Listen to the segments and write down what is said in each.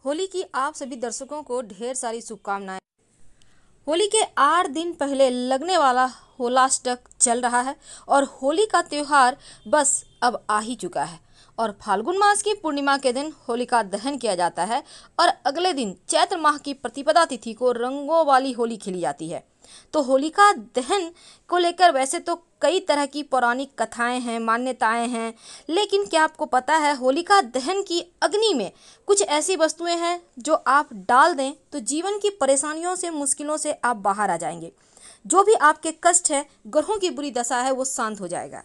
होली की आप सभी दर्शकों को ढेर सारी शुभकामनाएं। होली के 8 दिन पहले लगने वाला होलाष्टक चल रहा है और होली का त्योहार बस अब आ ही चुका है। और फाल्गुन मास की पूर्णिमा के दिन होलिका दहन किया जाता है और अगले दिन चैत्र माह की प्रतिपदा तिथि को रंगों वाली होली खेली जाती है। तो होलिका दहन को लेकर वैसे तो कई तरह की पौराणिक कथाएं हैं, मान्यताएं हैं, लेकिन क्या आपको पता है होलिका दहन की अग्नि में कुछ ऐसी वस्तुएं हैं जो आप डाल दें तो जीवन की परेशानियों से, मुश्किलों से आप बाहर आ जाएंगे। जो भी आपके कष्ट है, ग्रहों की बुरी दशा है, वो शांत हो जाएगा।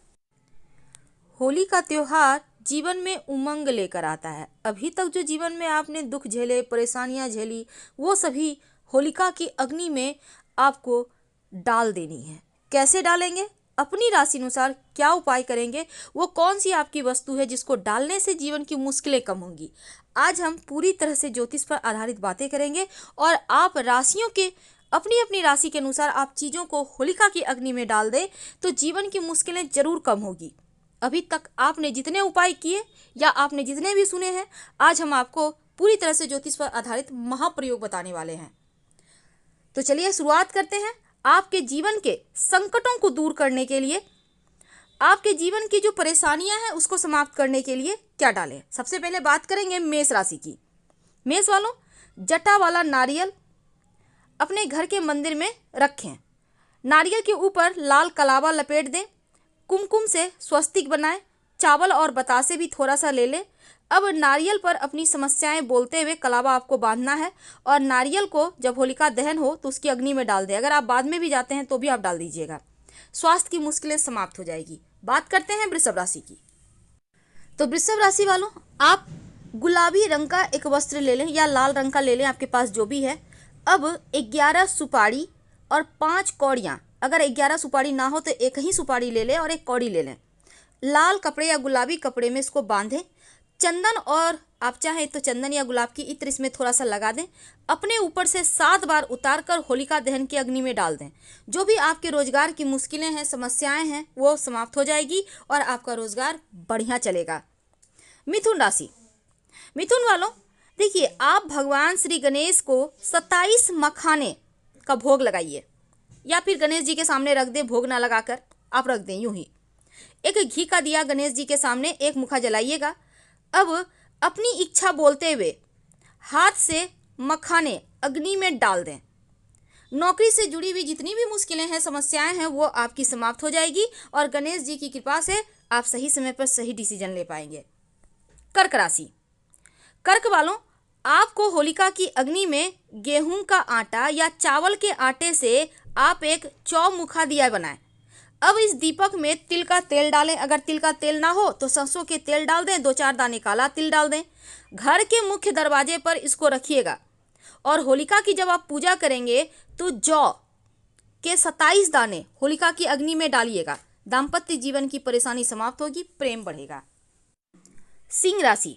होली का त्योहार जीवन में उमंग लेकर आता है। अभी तक जो जीवन में आपने दुख झेले, परेशानियां झेली, वो सभी होलिका की अग्नि में आपको डाल देनी है। कैसे डालेंगे? अपनी राशि अनुसार क्या उपाय करेंगे? वो कौन सी आपकी वस्तु है जिसको डालने से जीवन की मुश्किलें कम होंगी? आज हम पूरी तरह से ज्योतिष पर आधारित बातें करेंगे और आप राशियों के अपनी अपनी राशि के अनुसार आप चीज़ों को होलिका की अग्नि में डाल दें तो जीवन की मुश्किलें जरूर कम होगी। अभी तक आपने जितने उपाय किए या आपने जितने भी सुने हैं, आज हम आपको पूरी तरह से ज्योतिष पर आधारित महाप्रयोग बताने वाले हैं। तो चलिए शुरुआत करते हैं। आपके जीवन के संकटों को दूर करने के लिए, आपके जीवन की जो परेशानियां हैं उसको समाप्त करने के लिए क्या डालें? सबसे पहले बात करेंगे मेष राशि की। मेष वालों, जटा वाला नारियल अपने घर के मंदिर में रखें। नारियल के ऊपर लाल कलावा लपेट दें। कुमकुम से स्वस्तिक बनाएं। चावल और बतासे भी थोड़ा सा ले लें। अब नारियल पर अपनी समस्याएं बोलते हुए कलावा आपको बांधना है और नारियल को जब होलिका दहन हो तो उसकी अग्नि में डाल दें। अगर आप बाद में भी जाते हैं तो भी आप डाल दीजिएगा। स्वास्थ्य की मुश्किलें समाप्त हो जाएगी। बात करते हैं वृषभ राशि की। तो वृषभ राशि वालों, आप गुलाबी रंग का एक वस्त्र ले लें या लाल रंग का ले लें, आपके पास जो भी है। अब 11 सुपारी और 5 कौड़ियाँ, अगर 11 सुपारी ना हो तो एक ही सुपारी ले लें और एक कौड़ी ले लें। लाल कपड़े या गुलाबी कपड़े में इसको बांधें। चंदन और आप चाहें तो चंदन या गुलाब की इत्र इसमें थोड़ा सा लगा दें। अपने ऊपर से 7 बार उतार कर होलिका दहन की अग्नि में डाल दें। जो भी आपके रोजगार की मुश्किलें हैं, समस्याएं हैं, वो समाप्त हो जाएगी और आपका रोजगार बढ़िया चलेगा। मिथुन राशि। मिथुन वालों, देखिए, आप भगवान श्री गणेश को 27 मखाने का भोग लगाइए या फिर गणेश जी के सामने रख दें। भोग ना लगाकर आप रख दें, यूं ही एक घी का दिया गणेश जी के सामने एक मुखा जलाइएगा। अब अपनी इच्छा बोलते हुए हाथ से मखाने अग्नि में डाल दें। नौकरी से जुड़ी हुई जितनी भी मुश्किलें हैं, समस्याएं हैं, वो आपकी समाप्त हो जाएगी और गणेश जी की कृपा से आप सही समय पर सही डिसीजन ले पाएंगे। कर्क राशि। कर्क वालों, आपको होलिका की अग्नि में गेहूं का आटा या चावल के आटे से आप एक चौमुखा दिया बनाएं। अब इस दीपक में तिल का तेल डालें। अगर तिल का तेल ना हो तो सरसों के तेल डाल दें। 2-4 दाने काला तिल डाल दें। घर के मुख्य दरवाजे पर इसको रखिएगा और होलिका की जब आप पूजा करेंगे तो जौ के 27 दाने होलिका की अग्नि में डालिएगा। दाम्पत्य जीवन की परेशानी समाप्त होगी, प्रेम बढ़ेगा। सिंह राशि।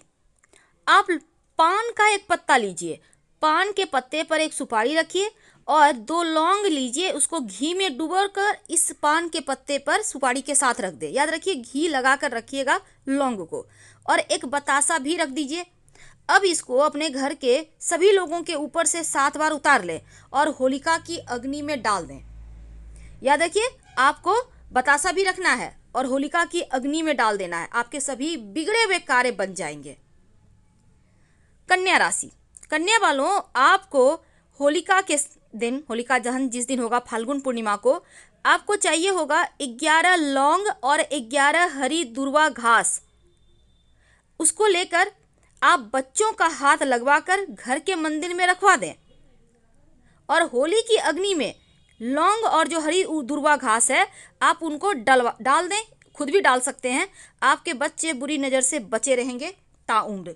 आप पान का एक पत्ता लीजिए। पान के पत्ते पर एक सुपारी रखिए और 2 लौंग लीजिए। उसको घी में डुबोकर इस पान के पत्ते पर सुपारी के साथ रख दे। याद रखिए, घी लगाकर रखिएगा लौंग को। और एक बतासा भी रख दीजिए। अब इसको अपने घर के सभी लोगों के ऊपर से 7 बार उतार लें और होलिका की अग्नि में डाल दें। याद रखिए, आपको बतासा भी रखना है और होलिका की अग्नि में डाल देना है। आपके सभी बिगड़े हुए कार्य बन जाएंगे। कन्या राशि। कन्या वालों, आपको होलिका के दिन, होलिका दहन जिस दिन होगा फाल्गुन पूर्णिमा को, आपको चाहिए होगा 11 लौंग और 11 हरी दुर्वा घास। उसको लेकर आप बच्चों का हाथ लगवाकर घर के मंदिर में रखवा दें और होली की अग्नि में लौंग और जो हरी दुर्वा घास है आप उनको डाल दें। खुद भी डाल सकते हैं। आपके बच्चे बुरी नज़र से बचे रहेंगे ताउम्र।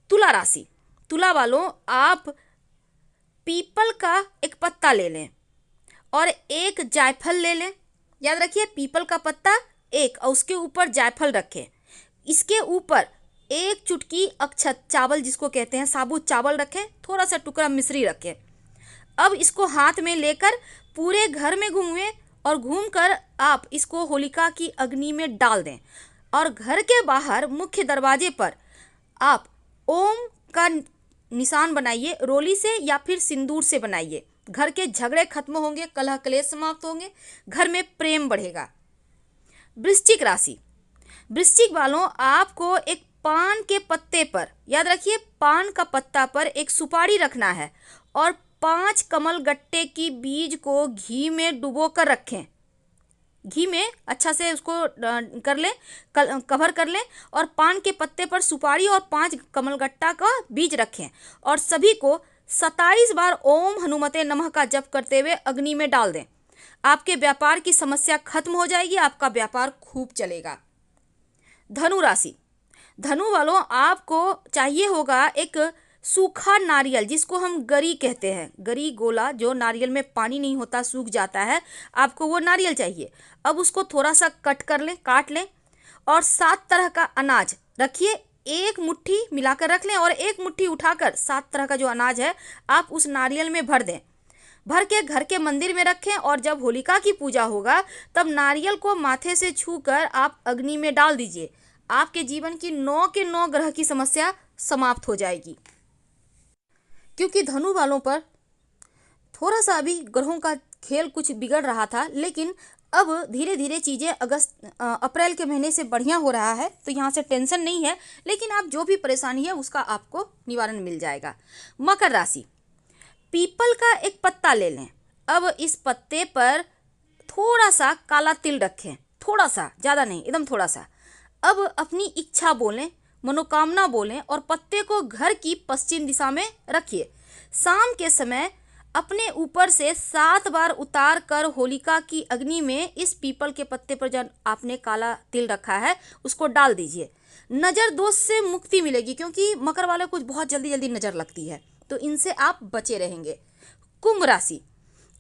तुला राशि। तुला वालों, आप पीपल का एक पत्ता ले लें और एक जायफल ले लें। याद रखिए, पीपल का पत्ता एक और उसके ऊपर जायफल रखें। इसके ऊपर एक चुटकी अक्षत चावल, जिसको कहते हैं साबुत चावल, रखें। थोड़ा सा टुकड़ा मिश्री रखें। अब इसको हाथ में लेकर पूरे घर में घूमें और घूमकर आप इसको होलिका की अग्नि में डाल दें और घर के बाहर मुख्य दरवाजे पर आप ओम का निशान बनाइए, रोली से या फिर सिंदूर से बनाइए। घर के झगड़े खत्म होंगे, कलह कलेश समाप्त होंगे, घर में प्रेम बढ़ेगा। वृश्चिक राशि, वृश्चिक वालों, आपको एक पान के पत्ते पर, याद रखिए पान का पत्ता पर एक सुपारी रखना है और 5 कमल गट्टे की बीज को घी में डुबो कर रखें। घी में अच्छा से उसको कर लें, कवर कर लें और पान के पत्ते पर सुपारी और 5 कमलगट्टा का बीज रखें और सभी को 27 बार ओम हनुमते नमः का जप करते हुए अग्नि में डाल दें। आपके व्यापार की समस्या खत्म हो जाएगी, आपका व्यापार खूब चलेगा। धनु राशि, धनु वालों, आपको चाहिए होगा एक सूखा नारियल, जिसको हम गरी कहते हैं, गरी गोला, जो नारियल में पानी नहीं होता, सूख जाता है, आपको वो नारियल चाहिए। अब उसको थोड़ा सा कट कर लें, काट लें और 7 तरह का अनाज रखिए, एक मुट्ठी मिलाकर रख लें और एक मुट्ठी उठाकर 7 तरह का जो अनाज है आप उस नारियल में भर दें। भर के घर के मंदिर में रखें और जब होलिका की पूजा होगा तब नारियल को माथे से छूकर आप अग्नि में डाल दीजिए। आपके जीवन की 9 के 9 ग्रह की समस्या समाप्त हो जाएगी। क्योंकि धनु वालों पर थोड़ा सा अभी ग्रहों का खेल कुछ बिगड़ रहा था, लेकिन अब धीरे धीरे चीज़ें अप्रैल के महीने से बढ़िया हो रहा है, तो यहाँ से टेंशन नहीं है, लेकिन आप जो भी परेशानी है उसका आपको निवारण मिल जाएगा। मकर राशि, पीपल का एक पत्ता ले लें। अब इस पत्ते पर थोड़ा सा काला तिल रखें, थोड़ा सा, ज़्यादा नहीं, एकदम थोड़ा सा। अब अपनी इच्छा बोलें, मनोकामना बोलें और पत्ते को घर की पश्चिम दिशा में रखिए। शाम के समय अपने ऊपर से 7 बार उतार कर होलिका की अग्नि में इस पीपल के पत्ते पर जो आपने काला तिल रखा है उसको डाल दीजिए। नज़र दोष से मुक्ति मिलेगी, क्योंकि मकर वाले को बहुत जल्दी जल्दी नज़र लगती है, तो इनसे आप बचे रहेंगे। कुंभ राशि,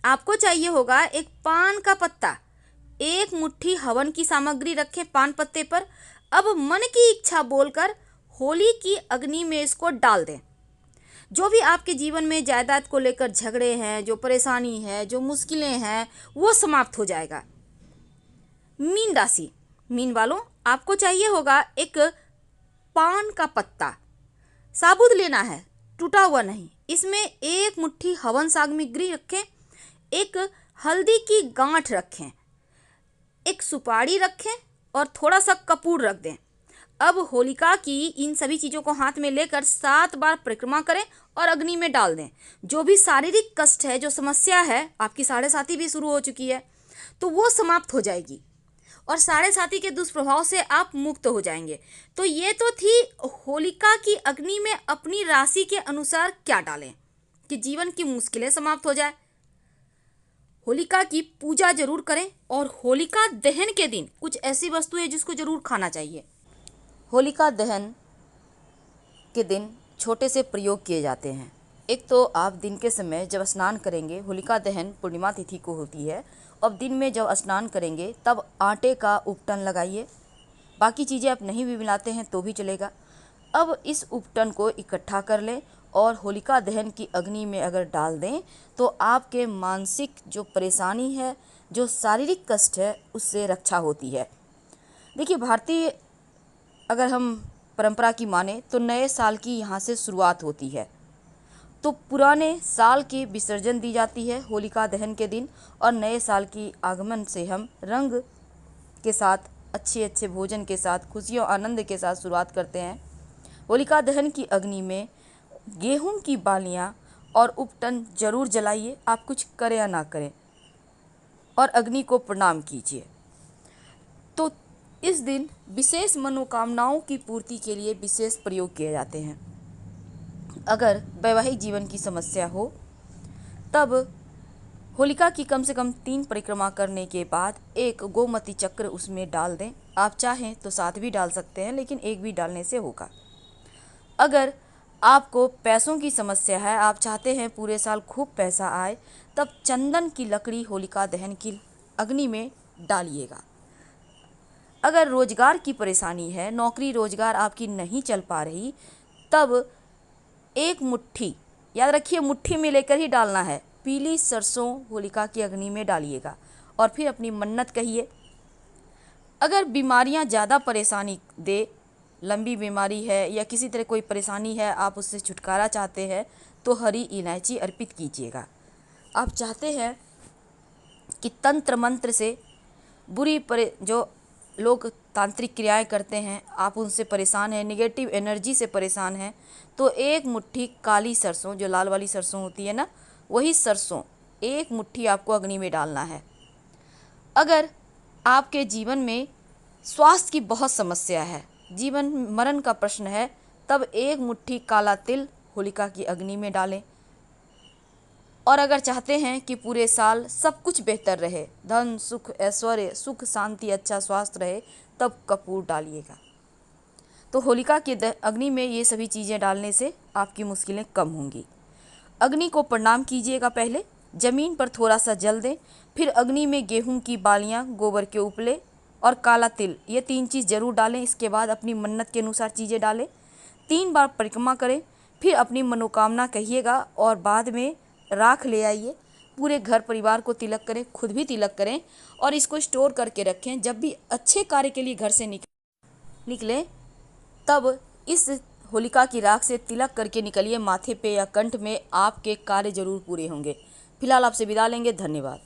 आपको चाहिए होगा एक पान का पत्ता, एक मुट्ठी हवन की सामग्री रखें पान पत्ते पर। अब मन की इच्छा बोलकर होली की अग्नि में इसको डाल दें। जो भी आपके जीवन में जायदाद को लेकर झगड़े हैं, जो परेशानी है, जो मुश्किलें हैं, वो समाप्त हो जाएगा। मीन राशि, मीन वालों, आपको चाहिए होगा एक पान का पत्ता, साबुत लेना है, टूटा हुआ नहीं। इसमें एक मुट्ठी हवन सामग्री रखें, एक हल्दी की गांठ रखें, एक सुपारी रखें और थोड़ा सा कपूर रख दें। अब होलिका की इन सभी चीज़ों को हाथ में लेकर 7 बार परिक्रमा करें और अग्नि में डाल दें। जो भी शारीरिक कष्ट है, जो समस्या है, आपकी साढ़े साथी भी शुरू हो चुकी है, तो वो समाप्त हो जाएगी और साढ़े साथी के दुष्प्रभाव से आप मुक्त हो जाएंगे। तो ये तो थी होलिका की अग्नि में अपनी राशि के अनुसार क्या डालें कि जीवन की मुश्किलें समाप्त हो जाए। होलिका की पूजा जरूर करें और होलिका दहन के दिन कुछ ऐसी वस्तु है जिसको जरूर खाना चाहिए। होलिका दहन के दिन छोटे से प्रयोग किए जाते हैं। एक तो आप दिन के समय जब स्नान करेंगे, होलिका दहन पूर्णिमा तिथि को होती है, अब दिन में जब स्नान करेंगे तब आटे का उपटन लगाइए। बाकी चीज़ें आप नहीं भी मिलाते हैं तो भी चलेगा। अब इस उपटन को इकट्ठा कर लें और होलिका दहन की अग्नि में अगर डाल दें तो आपके मानसिक जो परेशानी है, जो शारीरिक कष्ट है, उससे रक्षा होती है। देखिए, भारतीय अगर हम परंपरा की माने तो नए साल की यहाँ से शुरुआत होती है, तो पुराने साल की विसर्जन दी जाती है होलिका दहन के दिन और नए साल की आगमन से हम रंग के साथ, अच्छे अच्छे भोजन के साथ, खुशियों आनंद के साथ शुरुआत करते हैं। होलिका दहन की अग्नि में गेहूं की बालियां और उपटन जरूर जलाइए, आप कुछ करें या ना करें, और अग्नि को प्रणाम कीजिए। तो इस दिन विशेष मनोकामनाओं की पूर्ति के लिए विशेष प्रयोग किए जाते हैं। अगर वैवाहिक जीवन की समस्या हो तब होलिका की कम से कम 3 परिक्रमा करने के बाद एक गोमती चक्र उसमें डाल दें। आप चाहें तो 7 भी डाल सकते हैं, लेकिन एक भी डालने से होगा। अगर आपको पैसों की समस्या है, आप चाहते हैं पूरे साल खूब पैसा आए, तब चंदन की लकड़ी होलिका दहन की अग्नि में डालिएगा। अगर रोजगार की परेशानी है, नौकरी रोजगार आपकी नहीं चल पा रही, तब एक मुट्ठी, याद रखिए मुट्ठी में लेकर ही डालना है, पीली सरसों होलिका की अग्नि में डालिएगा और फिर अपनी मन्नत कहिए। अगर बीमारियां ज़्यादा परेशानी दे लंबी बीमारी है या किसी तरह कोई परेशानी है, आप उससे छुटकारा चाहते हैं तो हरी इलायची अर्पित कीजिएगा। आप चाहते हैं कि तंत्र मंत्र से जो लोग तांत्रिक क्रियाएं करते हैं, आप उनसे परेशान हैं, निगेटिव एनर्जी से परेशान हैं, तो एक मुट्ठी काली सरसों, जो लाल वाली सरसों होती है ना, वही सरसों एक मुट्ठी आपको अग्नि में डालना है। अगर आपके जीवन में स्वास्थ्य की बहुत समस्या है, जीवन मरण का प्रश्न है, तब एक मुट्ठी काला तिल होलिका की अग्नि में डालें। और अगर चाहते हैं कि पूरे साल सब कुछ बेहतर रहे, धन सुख ऐश्वर्य सुख शांति अच्छा स्वास्थ्य रहे, तब कपूर डालिएगा। तो होलिका की अग्नि में ये सभी चीज़ें डालने से आपकी मुश्किलें कम होंगी। अग्नि को प्रणाम कीजिएगा। पहले ज़मीन पर थोड़ा सा जल दें, फिर अग्नि में गेहूं की बालियां, गोबर के उपले और काला तिल, ये 3 चीज़ जरूर डालें। इसके बाद अपनी मन्नत के अनुसार चीज़ें डालें। 3 बार परिक्रमा करें, फिर अपनी मनोकामना कहिएगा और बाद में राख ले आइए। पूरे घर परिवार को तिलक करें, खुद भी तिलक करें और इसको स्टोर करके रखें। जब भी अच्छे कार्य के लिए घर से निकलें तब इस होलिका की राख से तिलक करके निकलिए माथे पे या कंठ में, आपके कार्य जरूर पूरे होंगे। फिलहाल आपसे विदा लेंगे। धन्यवाद।